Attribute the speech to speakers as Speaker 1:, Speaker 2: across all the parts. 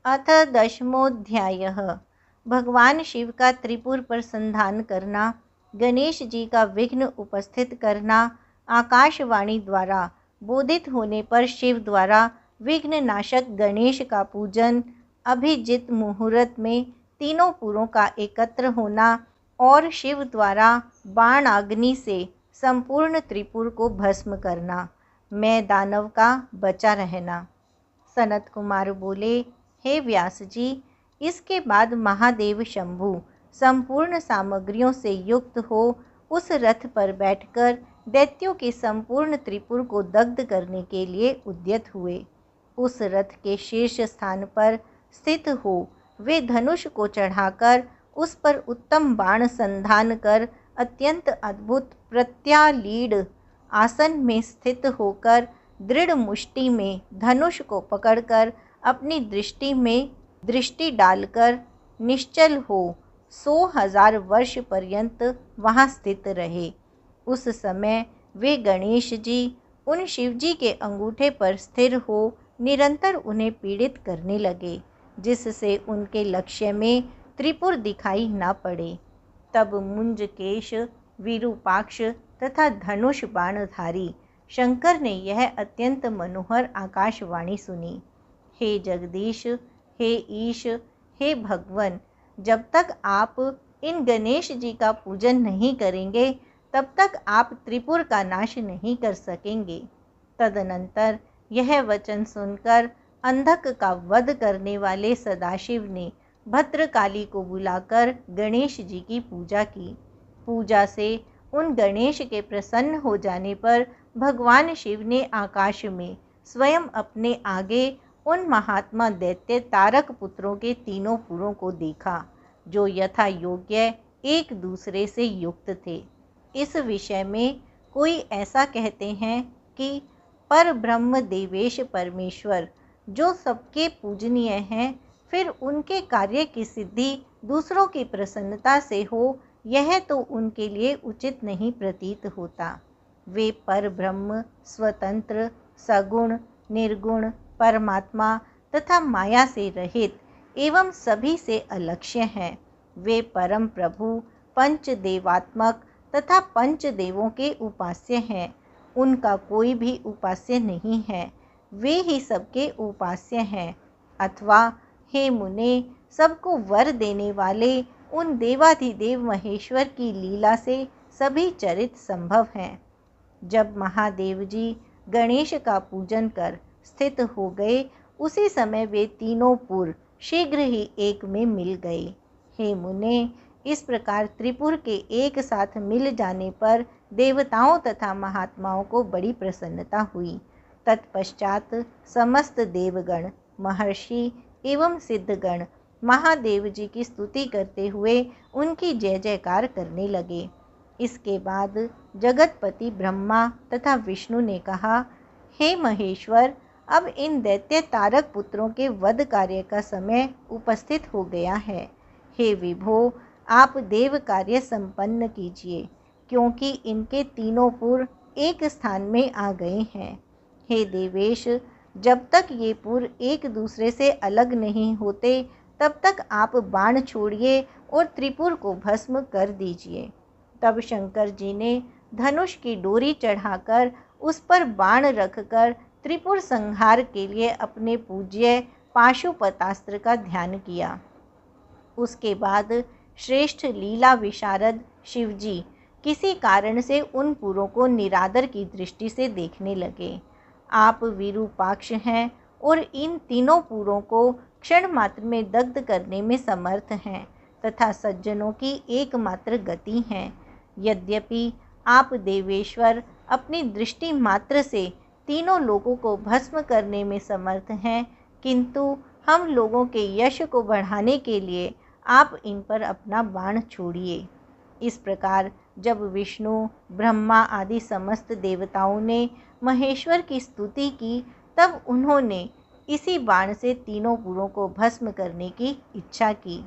Speaker 1: अथ दशमोऽध्यायः। भगवान शिव का त्रिपुर पर संधान करना, गणेश जी का विघ्न उपस्थित करना, आकाशवाणी द्वारा बोधित होने पर शिव द्वारा विघ्न नाशक गणेश का पूजन, अभिजित मुहूर्त में तीनों पुरों का एकत्र होना और शिव द्वारा बाण अग्नि से संपूर्ण त्रिपुर को भस्म करना, मैं दानव का बचा रहना। सनत कुमार बोले, हे व्यास जी, इसके बाद महादेव शंभु संपूर्ण सामग्रियों से युक्त हो उस रथ पर बैठकर दैत्यों के संपूर्ण त्रिपुर को दग्ध करने के लिए उद्यत हुए। उस रथ के शीर्ष स्थान पर स्थित हो वे धनुष को चढ़ाकर उस पर उत्तम बाण संधान कर अत्यंत अद्भुत प्रत्यालीढ़ आसन में स्थित होकर दृढ़ मुष्टि में धनुष को पकड़कर अपनी दृष्टि में दृष्टि डालकर निश्चल हो 100,000 वर्ष पर्यंत वहाँ स्थित रहे। उस समय वे गणेश जी उन शिवजी के अंगूठे पर स्थिर हो निरंतर उन्हें पीड़ित करने लगे, जिससे उनके लक्ष्य में त्रिपुर दिखाई न पड़े। तब मुंजकेश, विरूपाक्ष तथा धनुष बाणधारी शंकर ने यह अत्यंत मनोहर आकाशवाणी सुनी। हे जगदीश, हे ईश, हे भगवन, जब तक आप इन गणेश जी का पूजन नहीं करेंगे तब तक आप त्रिपुर का नाश नहीं कर सकेंगे। तदनंतर यह वचन सुनकर अंधक का वध करने वाले सदाशिव ने भद्रकाली को बुलाकर गणेश जी की पूजा की। पूजा से उन गणेश के प्रसन्न हो जाने पर भगवान शिव ने आकाश में स्वयं अपने आगे उन महात्मा दैत्य तारक पुत्रों के तीनों पुरों को देखा, जो यथा योग्य एक दूसरे से युक्त थे। इस विषय में कोई ऐसा कहते हैं कि पर ब्रह्म देवेश परमेश्वर जो सबके पूजनीय हैं, फिर उनके कार्य की सिद्धि दूसरों की प्रसन्नता से हो, यह तो उनके लिए उचित नहीं प्रतीत होता। वे पर ब्रह्म स्वतंत्र, सगुण, निर्गुण, परमात्मा तथा माया से रहित एवं सभी से अलक्ष्य हैं। वे परम प्रभु, पंचदेवात्मक तथा पंचदेवों के उपास्य हैं। उनका कोई भी उपास्य नहीं है, वे ही सबके उपास्य हैं। अथवा हे मुने, सबको वर देने वाले उन देवाधिदेव महेश्वर की लीला से सभी चरित संभव हैं। जब महादेव जी गणेश का पूजन कर स्थित हो गए, उसी समय वे तीनों पुर शीघ्र ही एक में मिल गए। हे मुने, इस प्रकार त्रिपुर के एक साथ मिल जाने पर देवताओं तथा महात्माओं को बड़ी प्रसन्नता हुई। तत्पश्चात समस्त देवगण, महर्षि एवं सिद्धगण महादेव जी की स्तुति करते हुए उनकी जय जयकार करने लगे। इसके बाद जगतपति ब्रह्मा तथा विष्णु ने कहा, हे महेश्वर, अब इन दैत्य तारक पुत्रों के वध कार्य का समय उपस्थित हो गया है। हे विभो, आप देव कार्य संपन्न कीजिए, क्योंकि इनके तीनों पुर एक स्थान में आ गए हैं। हे देवेश, जब तक ये पुर एक दूसरे से अलग नहीं होते तब तक आप बाण छोड़िए और त्रिपुर को भस्म कर दीजिए। तब शंकर जी ने धनुष की डोरी चढ़ाकर उस पर बाण रखकर त्रिपुर संहार के लिए अपने पूज्य पाशुपतास्त्र का ध्यान किया। उसके बाद श्रेष्ठ लीला विशारद शिवजी किसी कारण से उन पुरों को निरादर की दृष्टि से देखने लगे। आप विरूपाक्ष हैं और इन तीनों पुरों को क्षण मात्र में दग्ध करने में समर्थ हैं तथा सज्जनों की एकमात्र गति हैं। यद्यपि आप देवेश्वर अपनी दृष्टि मात्र से तीनों लोगों को भस्म करने में समर्थ हैं, किंतु हम लोगों के यश को बढ़ाने के लिए आप इन पर अपना बाण छोड़िए। इस प्रकार जब विष्णु, ब्रह्मा आदि समस्त देवताओं ने महेश्वर की स्तुति की, तब उन्होंने इसी बाण से तीनों पुरों को भस्म करने की इच्छा की।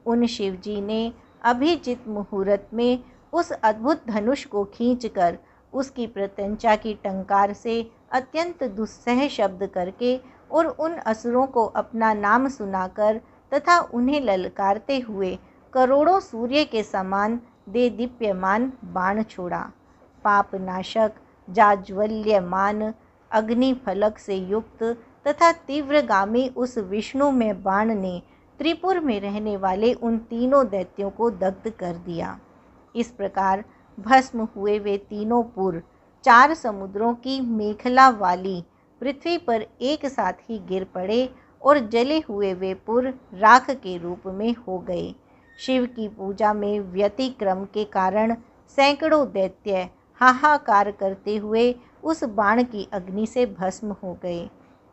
Speaker 1: उन शिवजी ने अभिजित मुहूर्त में उस अद्भुत धनुष को खींचकर उसकी प्रत्यंचा की टंकार से अत्यंत दुस्सह शब्द करके और उन असुरों को अपना नाम सुनाकर तथा उन्हें ललकारते हुए करोड़ों सूर्य के समान देदीप्यमान बाण छोड़ा। पापनाशक जाज्वल्यमान अग्नि फलक से युक्त तथा तीव्रगामी उस विष्णु में बाण ने त्रिपुर में रहने वाले उन तीनों दैत्यों को दग्ध कर दिया। इस प्रकार भस्म हुए वे तीनों पुर 4 समुद्रों की मेखला वाली पृथ्वी पर एक साथ ही गिर पड़े और जले हुए वे पुर राख के रूप में हो गए। शिव की पूजा में व्यतिक्रम के कारण सैकड़ों दैत्य हाहाकार करते हुए उस बाण की अग्नि से भस्म हो गए।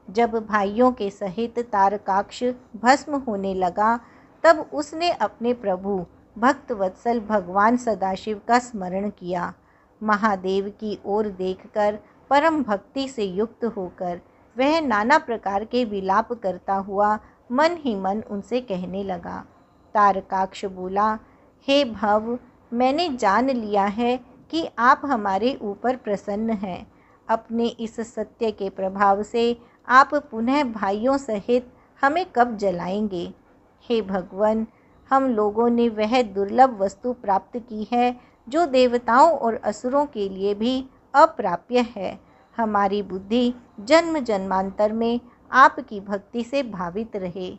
Speaker 1: जब भाइयों के सहित तारकाक्ष भस्म होने लगा, तब उसने अपने प्रभु भक्तवत्सल भगवान सदाशिव का स्मरण किया। महादेव की ओर देखकर परम भक्ति से युक्त होकर वह नाना प्रकार के विलाप करता हुआ मन ही मन उनसे कहने लगा। तारकाक्ष बोला, हे भव, मैंने जान लिया है कि आप हमारे ऊपर प्रसन्न हैं। अपने इस सत्य के प्रभाव से आप पुनः भाइयों सहित हमें कब जलाएंगे? हे भगवान, हम लोगों ने वह दुर्लभ वस्तु प्राप्त की है जो देवताओं और असुरों के लिए भी अप्राप्य है। हमारी बुद्धि जन्म जन्मांतर में आपकी भक्ति से भावित रहे।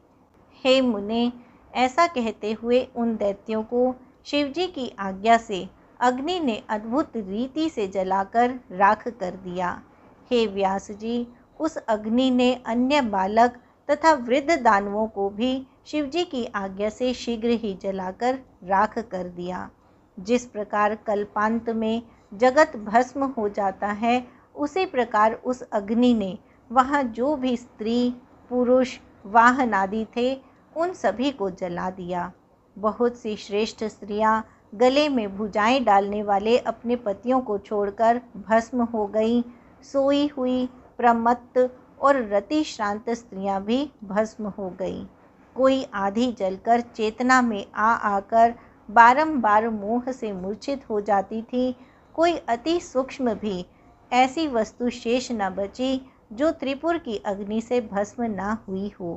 Speaker 1: हे मुने, ऐसा कहते हुए उन दैत्यों को शिवजी की आज्ञा से अग्नि ने अद्भुत रीति से जलाकर राख कर दिया। हे व्यास जी, उस अग्नि ने अन्य बालक तथा वृद्ध दानवों को भी शिवजी की आज्ञा से शीघ्र ही जलाकर राख कर दिया। जिस प्रकार कल्पांत में जगत भस्म हो जाता है, उसी प्रकार उस अग्नि ने वहाँ जो भी स्त्री पुरुष वाहन आदि थे, उन सभी को जला दिया। बहुत सी श्रेष्ठ स्त्रियां गले में भुजाएं डालने वाले अपने पतियों को छोड़कर भस्म हो गईं। सोई हुई, प्रमत्त और रति श्रांत स्त्रियां भी भस्म हो गईं। कोई आधी जलकर चेतना में आकर बारंबार मोह से मूर्छित हो जाती थी। कोई अति सूक्ष्म भी ऐसी वस्तु शेष न बची जो त्रिपुर की अग्नि से भस्म न हुई हो।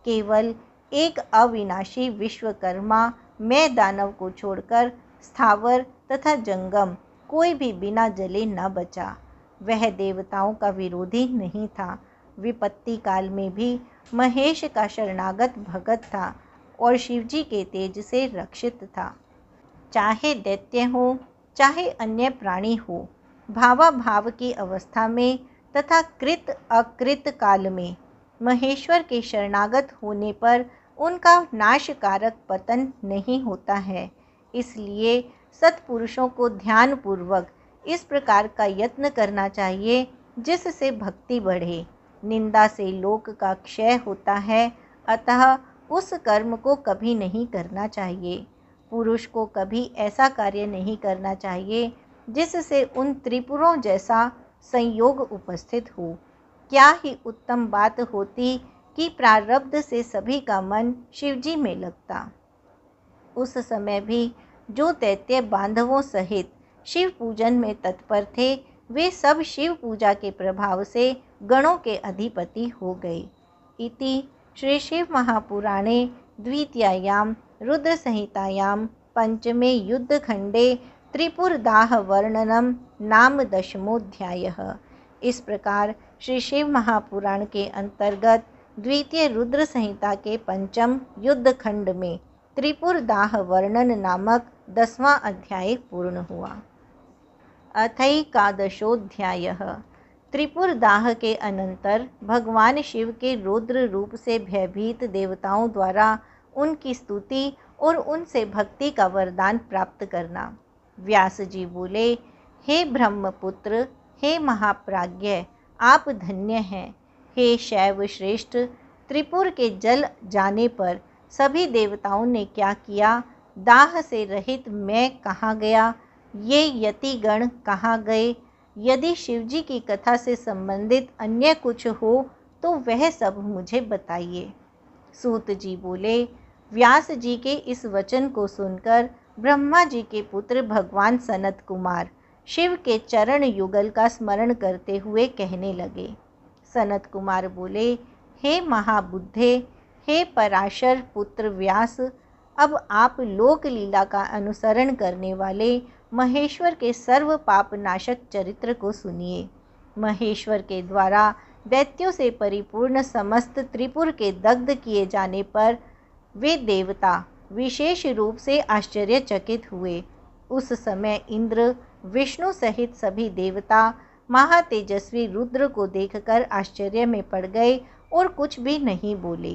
Speaker 1: केवल एक अविनाशी विश्वकर्मा मैं दानव को छोड़कर स्थावर तथा जंगम कोई भी बिना जले न बचा। वह देवताओं का विरोधी नहीं था। विपत्ति काल में भी महेश का शरणागत भगत था और शिवजी के तेज से रक्षित था। चाहे दैत्य हो, चाहे अन्य प्राणी हो, भावाभाव की अवस्था में तथा कृत अकृत काल में महेश्वर के शरणागत होने पर उनका नाशकारक पतन नहीं होता है। इसलिए सत्पुरुषों को ध्यानपूर्वक इस प्रकार का यत्न करना चाहिए जिससे भक्ति बढ़े। निंदा से लोक का क्षय होता है, अतः उस कर्म को कभी नहीं करना चाहिए। पुरुष को कभी ऐसा कार्य नहीं करना चाहिए जिससे उन त्रिपुरों जैसा संयोग उपस्थित हो। क्या ही उत्तम बात होती कि प्रारब्ध से सभी का मन शिवजी में लगता। उस समय भी जो दैत्य बांधवों सहित शिव पूजन में तत्पर थे, वे सब शिव पूजा के प्रभाव से गणों के अधिपति हो गए। इति श्री शिव महापुराणे द्वितीयायां रुद्र संहितायां पंचमे युद्धखंडे त्रिपुरदाह वर्णनम नाम 10मोऽध्यायः। इस प्रकार श्री शिव महापुराण के अंतर्गत द्वितीय रुद्र संहिता के पंचम युद्धखंड में त्रिपुरदाह वर्णन नामक 10वां अध्याय पूर्ण हुआ। अथैकादशोऽध्यायः। त्रिपुरदाह के अनंतर भगवान शिव के रौद्र रूप से भयभीत देवताओं द्वारा उनकी स्तुति और उनसे भक्ति का वरदान प्राप्त करना। व्यास जी बोले, हे ब्रह्मपुत्र, हे महाप्राज्ञ, आप धन्य हैं। हे शैव श्रेष्ठ, त्रिपुर के जल जाने पर सभी देवताओं ने क्या किया? दाह से रहित मैं कहाँ गया? ये यतिगण कहाँ गए? यदि शिवजी की कथा से संबंधित अन्य कुछ हो तो वह सब मुझे बताइए। सूत जी बोले, व्यास जी के इस वचन को सुनकर ब्रह्मा जी के पुत्र भगवान सनत कुमार शिव के चरण युगल का स्मरण करते हुए कहने लगे। सनत कुमार बोले, हे महाबुद्धे, हे पराशर पुत्र व्यास, अब आप लोक लीला का अनुसरण करने वाले महेश्वर के सर्व पाप नाशक चरित्र को सुनिए। महेश्वर के द्वारा दैत्यों से परिपूर्ण समस्त त्रिपुर के दग्ध किए जाने पर वे देवता विशेष रूप से आश्चर्यचकित हुए। उस समय इंद्र, विष्णु सहित सभी देवता महातेजस्वी रुद्र को देखकर आश्चर्य में पड़ गए और कुछ भी नहीं बोले।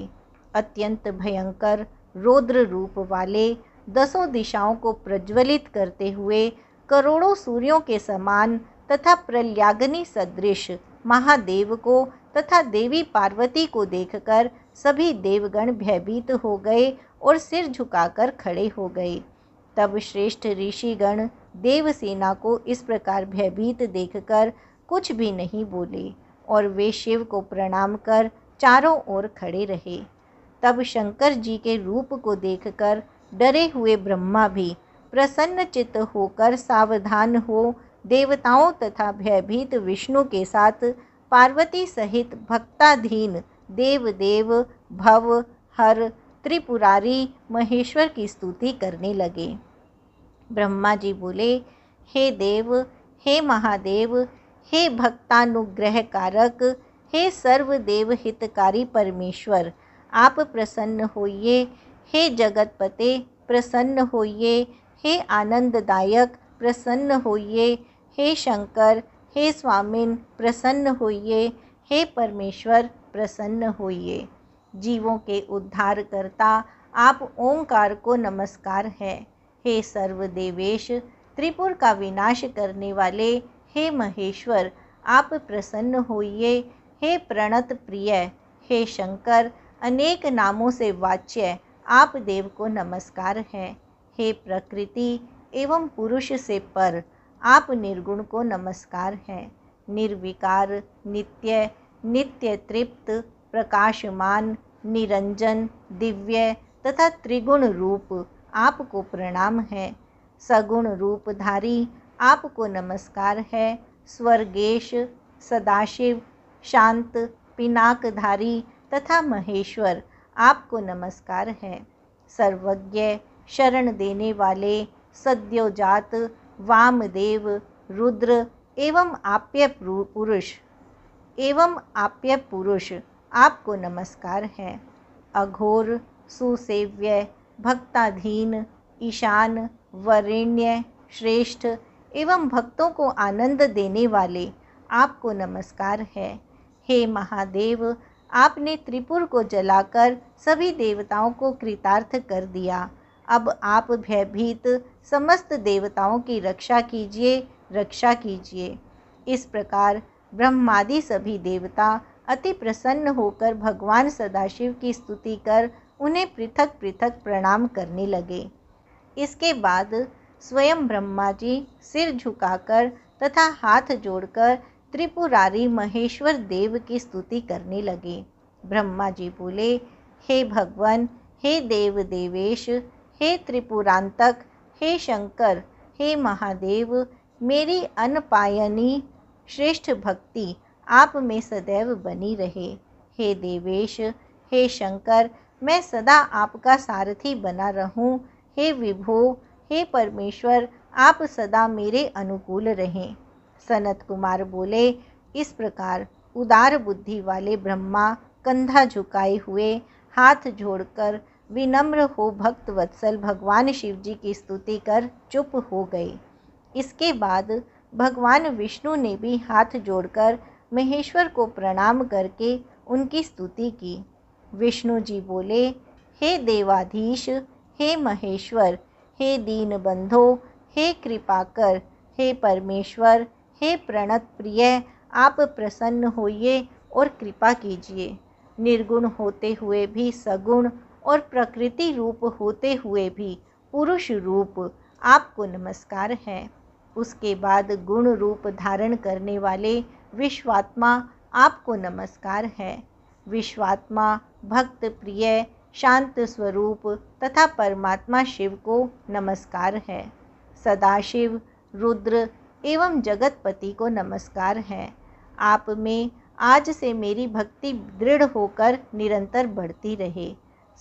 Speaker 1: अत्यंत भयंकर रौद्र रूप वाले, 10 दिशाओं को प्रज्वलित करते हुए करोड़ों सूर्यों के समान तथा प्रल्याग्नि सदृश महादेव को तथा देवी पार्वती को देखकर सभी देवगण भयभीत हो गए और सिर झुकाकर खड़े हो गए। तब श्रेष्ठ ऋषिगण देवसेना को इस प्रकार भयभीत देखकर कुछ भी नहीं बोले और वे शिव को प्रणाम कर चारों ओर खड़े रहे। तब शंकर जी के रूप को देखकर डरे हुए ब्रह्मा भी प्रसन्नचित्त होकर सावधान हो देवताओं तथा भयभीत विष्णु के साथ पार्वती सहित भक्ताधीन देवदेव भव हर त्रिपुरारी महेश्वर की स्तुति करने लगे। ब्रह्मा जी बोले, हे देव, हे महादेव, हे भक्तानुग्रह कारक, हे सर्वदेव हितकारी परमेश्वर, आप प्रसन्न होइए। हे जगतपते प्रसन्न होइए। हे आनंददायक प्रसन्न होइए। हे शंकर, हे स्वामिन प्रसन्न होइए। हे परमेश्वर प्रसन्न होइए। जीवों के उद्धार करता आप ओंकार को नमस्कार है। हे सर्वदेवेश, त्रिपुर का विनाश करने वाले हे महेश्वर, आप प्रसन्न होइए। हे प्रणत प्रिय, हे शंकर, अनेक नामों से वाच्य आप देव को नमस्कार है। हे प्रकृति एवं पुरुष से पर आप निर्गुण को नमस्कार है। निर्विकार, नित्य, नित्य तृप्त, प्रकाशमान, निरंजन, दिव्य तथा त्रिगुण रूप आपको प्रणाम है। सगुण रूपधारी आपको नमस्कार है। स्वर्गेश, सदाशिव, शांत, पिनाकधारी तथा महेश्वर आपको नमस्कार है। सर्वज्ञ, शरण देने वाले, सद्योजात, वामदेव, रुद्र एवं आप्य पुरुष आपको नमस्कार है। अघोर, सुसेव्य, भक्ताधीन, ईशान, वरेण्य, श्रेष्ठ एवं भक्तों को आनंद देने वाले आपको नमस्कार है। हे महादेव, आपने त्रिपुर को जलाकर सभी देवताओं को कृतार्थ कर दिया। अब आप भयभीत समस्त देवताओं की रक्षा कीजिए। इस प्रकार ब्रह्मादि सभी देवता अति प्रसन्न होकर भगवान सदाशिव की स्तुति कर उन्हें पृथक पृथक प्रणाम करने लगे। इसके बाद स्वयं ब्रह्मा जी सिर झुकाकर तथा हाथ जोड़कर त्रिपुरारी महेश्वर देव की स्तुति करने लगे। ब्रह्मा जी बोले, हे भगवान, हे देव देवेश, हे त्रिपुरांतक, हे शंकर, हे महादेव, मेरी अनपायनी श्रेष्ठ भक्ति आप में सदैव बनी रहे। हे देवेश, हे शंकर, मैं सदा आपका सारथी बना रहूं। हे विभो, हे परमेश्वर, आप सदा मेरे अनुकूल रहें। सनत कुमार बोले, इस प्रकार उदार बुद्धि वाले ब्रह्मा कंधा झुकाए हुए हाथ जोड़कर विनम्र हो भक्त वत्सल भगवान शिव जी की स्तुति कर चुप हो गए। इसके बाद भगवान विष्णु ने भी हाथ जोड़कर महेश्वर को प्रणाम करके उनकी स्तुति की। विष्णु जी बोले, हे देवाधीश, हे महेश्वर, हे दीन बंधो, हे कृपाकर, हे परमेश्वर, हे प्रणत प्रिय, आप प्रसन्न होइए और कृपा कीजिए। निर्गुण होते हुए भी सगुण और प्रकृति रूप होते हुए भी पुरुष रूप आपको नमस्कार है। उसके बाद गुण रूप धारण करने वाले विश्वात्मा आपको नमस्कार है। विश्वात्मा, भक्त प्रिय, शांत स्वरूप तथा परमात्मा शिव को नमस्कार है। सदाशिव, रुद्र एवं जगतपति को नमस्कार है। आप में आज से मेरी भक्ति दृढ़ होकर निरंतर बढ़ती रहे।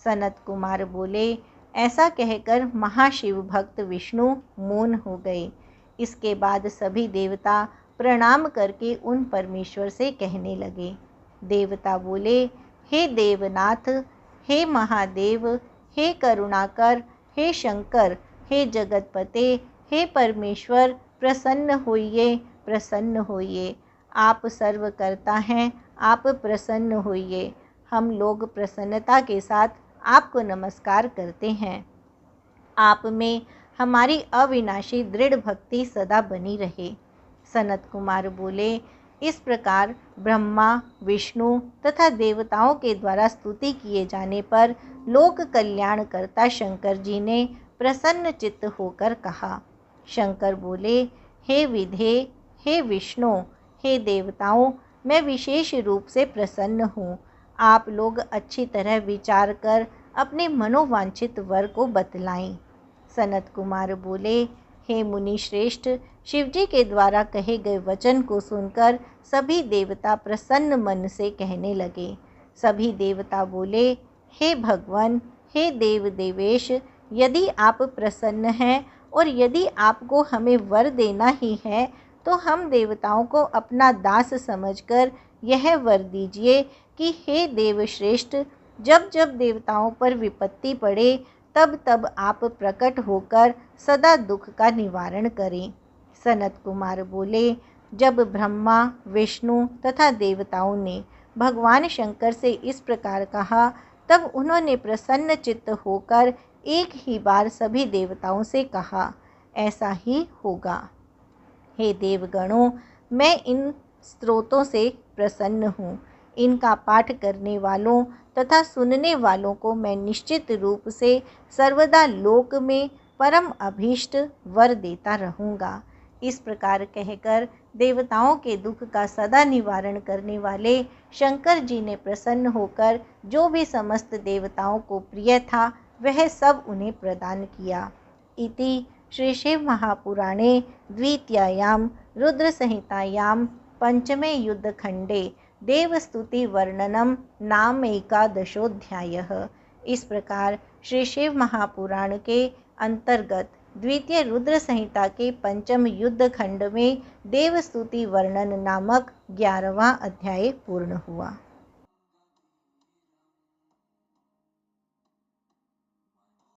Speaker 1: सनत कुमार बोले, ऐसा कहकर महाशिव भक्त विष्णु मौन हो गए। इसके बाद सभी देवता प्रणाम करके उन परमेश्वर से कहने लगे। देवता बोले, हे देवनाथ, हे महादेव, हे करुणाकर, हे शंकर, हे जगतपते, हे परमेश्वर, प्रसन्न होइए, प्रसन्न होइए। आप सर्वकर्ता हैं, आप प्रसन्न होइए। हम लोग प्रसन्नता के साथ आपको नमस्कार करते हैं। आप में हमारी अविनाशी दृढ़ भक्ति सदा बनी रहे। सनत कुमार बोले, इस प्रकार ब्रह्मा, विष्णु तथा देवताओं के द्वारा स्तुति किए जाने पर लोक कल्याणकर्ता शंकर जी ने प्रसन्न चित्त होकर कहा। शंकर बोले, हे विधे, हे विष्णु, हे देवताओं, मैं विशेष रूप से प्रसन्न हूँ। आप लोग अच्छी तरह विचार कर अपने मनोवांछित वर को बतलाएं। सनत कुमार बोले, हे मुनि श्रेष्ठ, शिवजी के द्वारा कहे गए वचन को सुनकर सभी देवता प्रसन्न मन से कहने लगे। सभी देवता बोले, हे भगवान, हे देव देवेश, यदि आप प्रसन्न हैं और यदि आपको हमें वर देना ही है तो हम देवताओं को अपना दास समझकर यह वर दीजिए कि हे देवश्रेष्ठ, जब जब देवताओं पर विपत्ति पड़े तब तब आप प्रकट होकर सदा दुख का निवारण करें। सनत कुमार बोले, जब ब्रह्मा, विष्णु तथा देवताओं ने भगवान शंकर से इस प्रकार कहा तब उन्होंने प्रसन्न चित्त होकर एक ही बार सभी देवताओं से कहा, ऐसा ही होगा। हे देवगणों, मैं इन स्तोत्रों से प्रसन्न हूँ। इनका पाठ करने वालों तथा सुनने वालों को मैं निश्चित रूप से सर्वदा लोक में परम अभीष्ट वर देता रहूँगा। इस प्रकार कहकर देवताओं के दुख का सदा निवारण करने वाले शंकर जी ने प्रसन्न होकर जो भी समस्त देवताओं को प्रिय था वह सब उन्हें प्रदान किया। इति श्री शिव महापुराणे द्वितीयायां रुद्र संहितायां पंचमे युद्धखंडे देवस्तुति वर्णनम नाम एकादशोऽध्यायः। इस प्रकार श्री शिव महापुराण के अंतर्गत द्वितीय रुद्र संहिता के पंचम युद्ध खंड में देवस्तुति वर्णन नामक 11वां अध्याय पूर्ण हुआ।